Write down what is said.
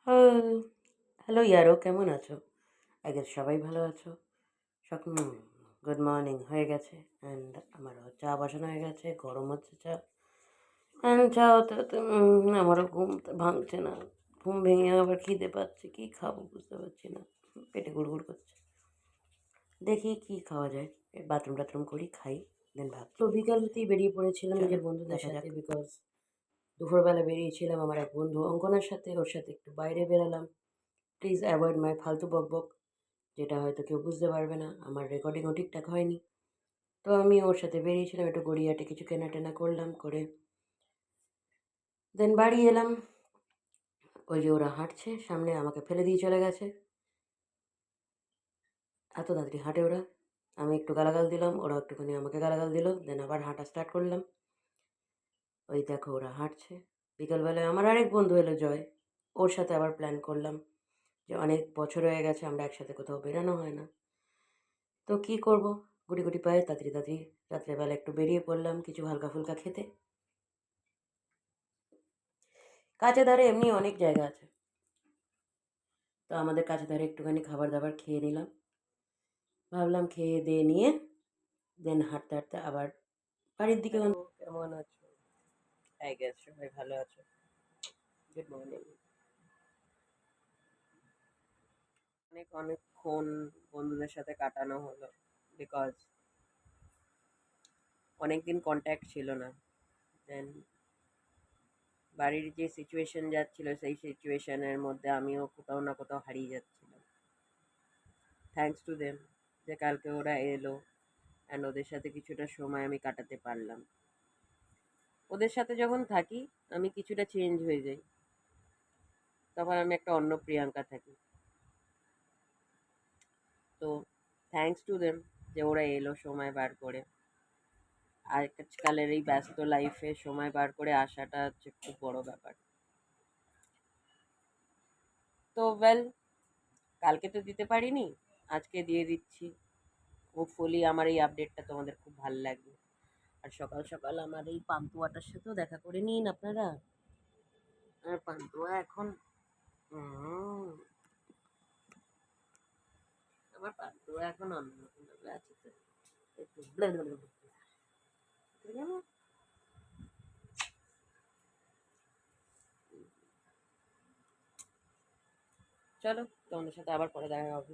Hello ইয়ারো, কেমন আছো? I guess সবাই ভালো আছো। সকাল গুড মর্নিং হয়ে গেছে অ্যান্ড আমারও চা বসানো হয়ে গেছে, গরম হচ্ছে চা। অ্যান্ড চা হতে হতে আমারও ঘুম ভাঙছে না। ঘুম ভেঙে আবার খিদে পাচ্ছে, কী খাবো বুঝতে পারছি না। পেটে গুড়গুড় করছে। দেখি কি খাওয়া যায়। বাথরুম টাথরুম করি, খাই, দেন ভাবছি। তো বিকাল হতেই বেরিয়ে পড়েছিলাম নিজের বন্ধুদের সাথে, বিকজ দুপুরবেলা বেরিয়েছিলাম আমার এক বন্ধু অঙ্কনার সাথে, ওর সাথে একটু বাইরে বেরালাম। প্লিজ অ্যাভয়েড মাই ফালতু বকবক, যেটা হয়তো কেউ বুঝতে পারবে না, আমার রেকর্ডিংও ঠিকঠাক হয়নি। তো আমি ওর সাথে বেরিয়েছিলাম, একটু গড়িয়াটে কিছু কেনাটেনা করলাম, করে দেন বাড়ি এলাম। ওই যে ওরা হাঁটছে সামনে, আমাকে ফেলে দিয়ে চলে গেছে। এত তাড়াতাড়ি হাঁটে ওরা। আমি একটু গালাগাল দিলাম, ওরা একটুখানি আমাকে গালাগাল দিল, দেন আবার হাঁটা স্টার্ট করলাম। ওই দেখো ওরা হাঁটছে। বিকালবেলায় আমার আরেক বন্ধু এলো, জয়। ওর সাথে আবার প্ল্যান করলাম, যে অনেক বছর হয়ে গেছে আমরা একসাথে কোথাও বেরানো হয় না। তো কী করব, গুটি গুটি পায়ে তাড়াতাড়ি তাড়াতাড়ি রাত্রেবেলা একটু বেরিয়ে পড়লাম কিছু হালকা ফুলকা খেতে। কাছে ধারে এমনি অনেক জায়গা আছে, তো আমাদের কাছে ধারে একটুখানি খাবার দাবার খেয়ে নিলাম। ভাবলাম খেয়ে দিয়ে নিয়ে দেন হাঁটতে হাঁটতে আবার বাড়ির দিকে। কেমন আছো? আই গেস সবাই ভালো আছো। Good morning. অনেকক্ষণ বন্ধুদের সাথে কাটানো হলো, বিকজ অনেকদিন কন্ট্যাক্ট ছিল না। দেন বাড়ির যে সিচুয়েশন যাচ্ছিল, সেই সিচুয়েশনের মধ্যে আমিও কোথাও না কোথাও হারিয়ে যাচ্ছিলাম। থ্যাঙ্কস টু দেম, যে কালকে ওরা এলো অ্যান্ড ওদের সাথে কিছুটা সময় আমি কাটাতে পারলাম। ওদের সাথে যখন থাকি আমি কিছুটা চেঞ্জ হয়ে যাই, তখন আমি একটা অন্য প্রিয়াঙ্কা থাকি। তো থ্যাঙ্কস টু দেম, যে ওরা এলো সময় বার করে। আজকালের এই ব্যস্ত লাইফে সময় বার করে আসাটা হচ্ছে খুব বড় ব্যাপার। তো ওয়েল, কালকে তো দিতে পারিনি, আজকে দিয়ে দিচ্ছি। হোপফুলি আমার এই আপডেটটা তোমাদের খুব ভালো লাগবে। আর সকাল সকাল আমার এই পান্তুয়াটার সাথেও দেখা করে নিন আপনারা। আর পান্তুয়া এখন আমার পান্তুয়া এখন অন্যরকমভাবে আছে, তো একটু চলো, তোমাদের সাথে আবার পরে দেখা হবে।